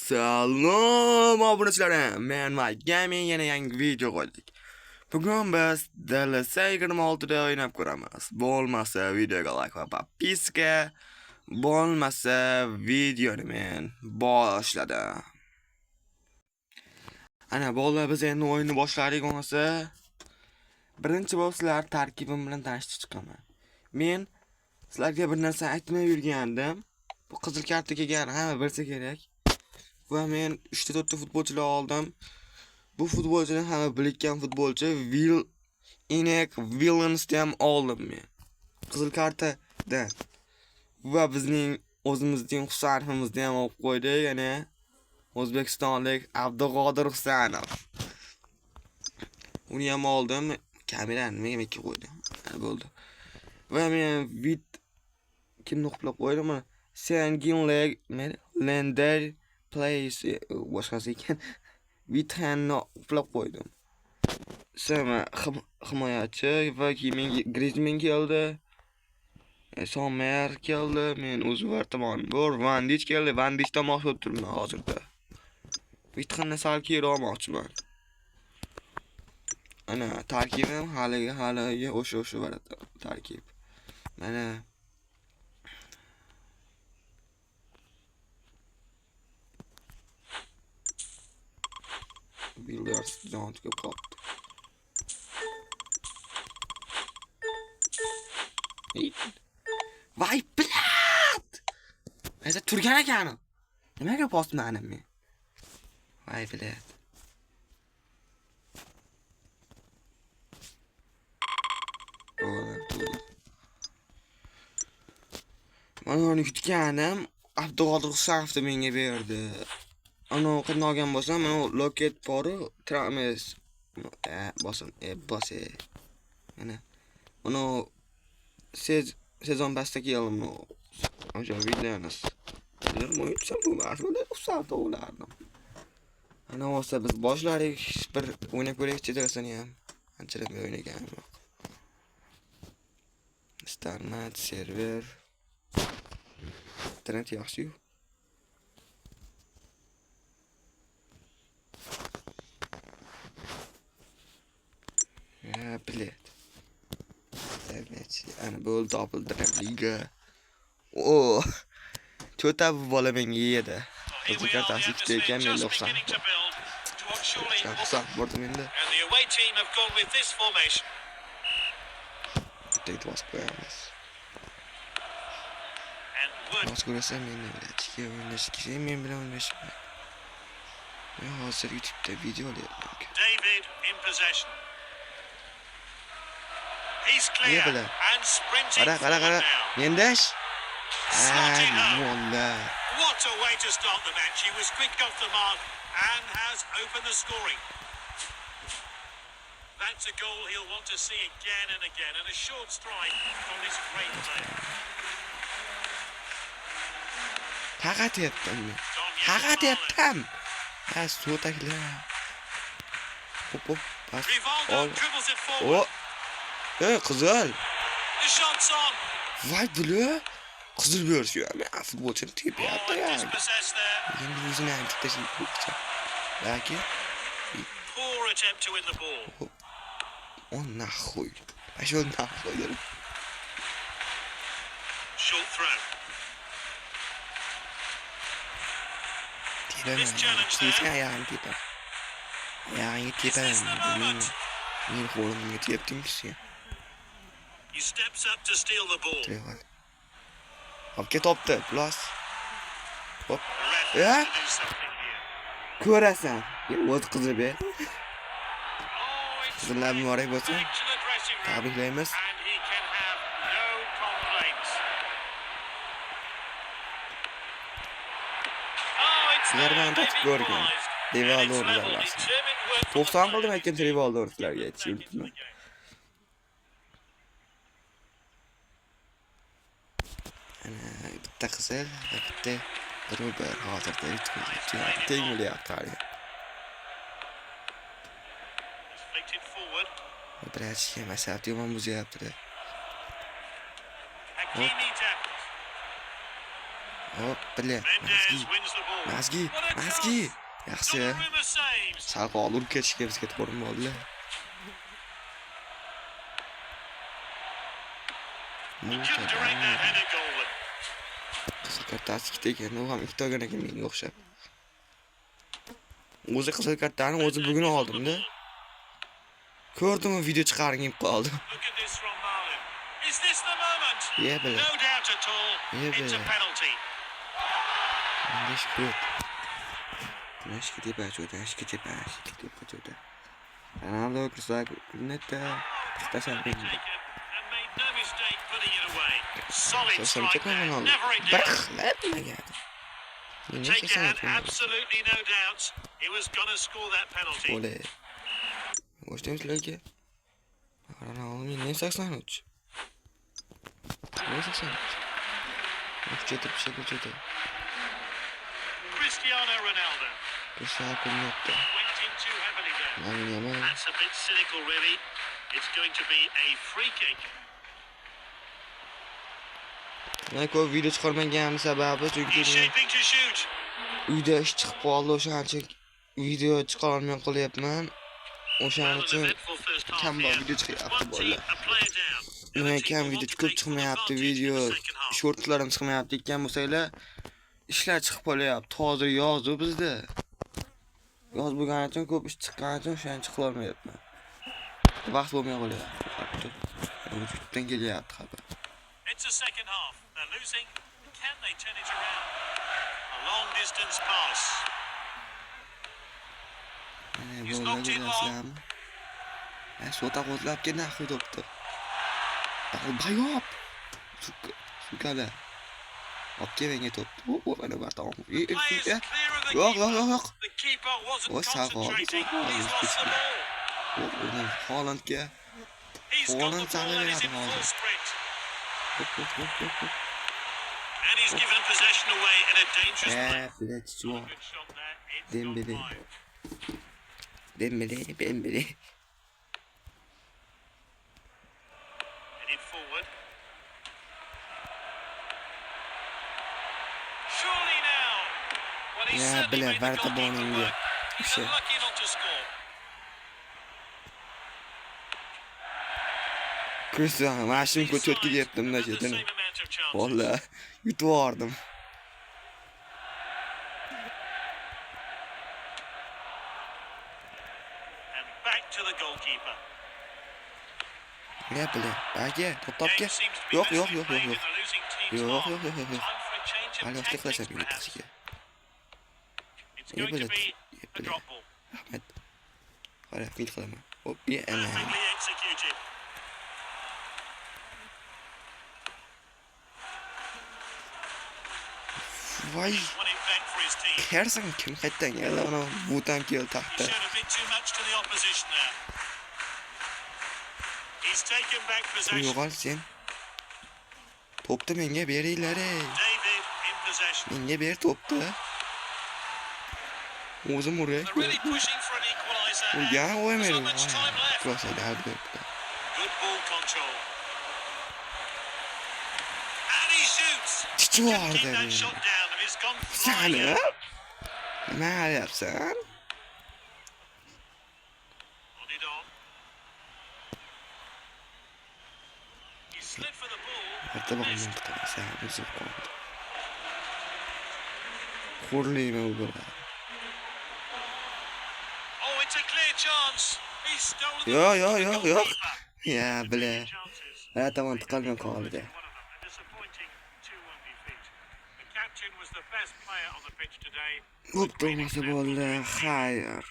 Salom obunachilarim, men Mike Gaming yana yangi video qo'ydik. Bugun biz DLC 26 da o'ynab ko'ramiz. Bo'lmasa videoga like va podpiska, bo'lmasa videoni men boshladim. Ana bo'ldi, biz endi o'yinni boshladik bo'lmasa. Birinchi bo'lib sizlar tarkibim bilan tanishib chiqaman. Men sizlarga bir narsa aytmay yurgandim. Bu qizil karta kelgan hamma bilsa kerak. Va men 3 ta futbolchilar oldim. Bu futbolchilar hamma bilingan futbolchi. Inek Williamsni ham oldim men. Qizil kartada. Va bizning o'zimizning Husanimizni ham olib qo'ydik, yana O'zbekistonlik Abdug'odir Husanov. Uni ham oldim. Kamerani menga qo'ydim. Bo'ldi. Va men kimni qo'plab qo'ydim? Sanginleg Lender Place boshqasi ekan. Vithanni qo'plab qo'ydim. Sama himoyachi va Griezmann keldi. Sommer keldi. Men o'zvar tomon bor. Van Dijk keldi. Van Dijdan maqsad turibman hozirda. Vithanni sal keyinroqmoqchiman. Ana tarkibim haliga o'sha barada tarkib. Mana Billiards zonga qopdi. Voy blat! Esa turgan ekan. Nimaga bosmadim men? Voy blat. Mana uni kutganim Abdug'odir Husanovni menga berdi. Ana qanday olgan bo'lsam, mana loket bor, trames. Bosim, bosi. Mana uni sezon basta keldim. O'sha videomiz. Nima yetsam bu mazmunda Husanov o'lardim. Ana bo'lsa biz boshladik, bir o'ynab ko'raylik chedasini ham. Anchadan o'ynaganman yo'q. Starmat server internet yaxshi-yu. Bilet. Ana bo'ldi double liga. O, to'ta bu bola menga yedi. Qizil kartasi ikkita ekan, men 90. Yaxshi bordim endi. Bitta bosib qo'yamiz. Bosib ko'rsam meni biletga o'ynashga men bilan o'ynashmayman. Men hozir YouTube'da video olyapman. David in possession. He's clear and sprinting Qara. Mendash. What a way to start the match. He was quick off the mark and has opened the scoring. That's a goal he'll want to see again and again, and a short strike from this great player. Haqatyapman. Suv takla. Hop. Rivaldo dribbles it forward. Qizil. The shot's on. Voy bula. Qizil berishga men futbolchini tepyapti yani. Endi o'zini ham tashib qo'yibdi. Yoki poor attempt to win the ball. On nahvoy. Asho nahvoy. Short throw. This challenge there. He steps up to steal the ball. Get up there, plus. Hop. Ya? Ko'rasan. O'z qizib be. Qizlar muborak bo'lsin. Tabriklaymiz. Sizlardan tatib ko'rgan. Rivaldo o'rnilar. 90 qildim aytgan Rivaldo o'rnilarga aytishim. Ana bitta qizil, bitta Robert hozirda yutib tengilyapti. Birazchi masafat yomon buzyapti. Hop, bile. Mendes wins the ball. Mazgi. What a Mazgi. cross. Yaxshi. Donnarumma saves. Sal qolib ketishga bizga to'g'ri bo'ldi. Couldn't direct that header goal. Qizil kartasi ikkita ekan, u ham ikkita olgan ekan menga o'xshab. O'zi qizil kartani o'zi bugun oldim-da. Ko'rdimmi, video chiqargim qoldi. Look at this from Marlon. Is this the moment? Yeah, bile. No doubt at all. Yeah, It's a bile. penalty. Nish kut. Nish kut. Ronaldo kirsak, netta. Tashabbus. Taken and made no mistake putting it away. Solid Sen strike tekrar there. Ronaldo. Never it Bir did. xillatmagan. Taker had absolutely no doubts he was going to score that penalty. Oley. O'shtimizlarga. Ronaldo men 83. 83. Ko'chatib. Cristiano Ronaldo Cristiano Ronaldo. went in too heavily there. Yaman. That's a bit cynical, really. It's going to be a free kick. Men ko'p video chiqarmaganimning sababi chunki He's men shaping to shoot. uyda ish chiqib qoldi, o'shancha video chiqara olmay qolyapman. O'shaning Well, an uchun eventful first half kam here. video chiqyapti One team, bolalar. a player down. The Nima other team kam will video want to ko'p take full chiqmayapti, advantage in video the second half. shortlarim chiqmayapti ekan bo'lsanglar, ishlar chiqib qolyapti. Hozir yoz bizda. Yoz bo'lgani uchun ko'p ish chiqqani uchun o'shaning chiqib olmayapman. Vaqt bo'lmay qolyapti. Vujuddan kelyapti xabar. It's a second half. They're losing. Can they turn it around? A long distance pass. He's knocked it long. Sota qo'zlab ketdi xudobda. Bayob. Sukada. Olib menga to'pni. O, mana bar tamom. Players clear of the Yo'q, keeper. yo'q, yo'q. The keeper wasn't O, sağ ol. concentrating. He's lost the ball. Haalandga. He's got the Haaland ball and is in zannediyorum full abi. sprint. Hop. And he's given possession away in a dangerous play. Bilet şu. Good shot there. It's Dembele. gone wide. Dembele. Headed forward. Surely now. Well, he's Ya, certainly bile, made the ver tabanını goalkeeper diye. work. He's Şey. unlucky not to score. Cristiano, mashim These ko'chib sides ketdim da have had the chetini. same amount of chances. Vallahi yutib yubordim. And back to the goalkeeper. Ne bile? Belki topga. Game seems to be Yo'q. mostly played in the losing team's Yo'q. half. Time for a change of Hali vaqt tactics, qilasan meni perhaps. qizga. It's going to be a drop ball. Rahmat. Qara, fil qilaman. Hop, ana. Perfectly executed. Voy. Won it back for his team. Hersan kim qaytdan keldi? Ana butan keldi He taxta. showed a bit too much to the opposition there. He's taken back possession. Yo'qol sen. Topni menga beringlar ey. David in possession. Menga ber topni. O'zim uray. They're really pushing for an equaliser. and Ya there's o'ymaydi. not much time left. Crossaydi. Good ball control. And he shoots. Tichi Keep vardı that benim. shot down and he's gone flying. Sana. out. Ne yapsan? On it on. He slid for the ball. Hatta and bakın missed. mantıklı. Sen bizim kaldı. Kurluyum o kadar. Oh, it's a clear chance. He stole the Yok. goalkeeper. Ya bile. Chances. Hatta mantıklı kaldı. One of them. A disappointing 2-1 defeat. The captain was the best player on the pitch today. Hop durması oldu. Hayır.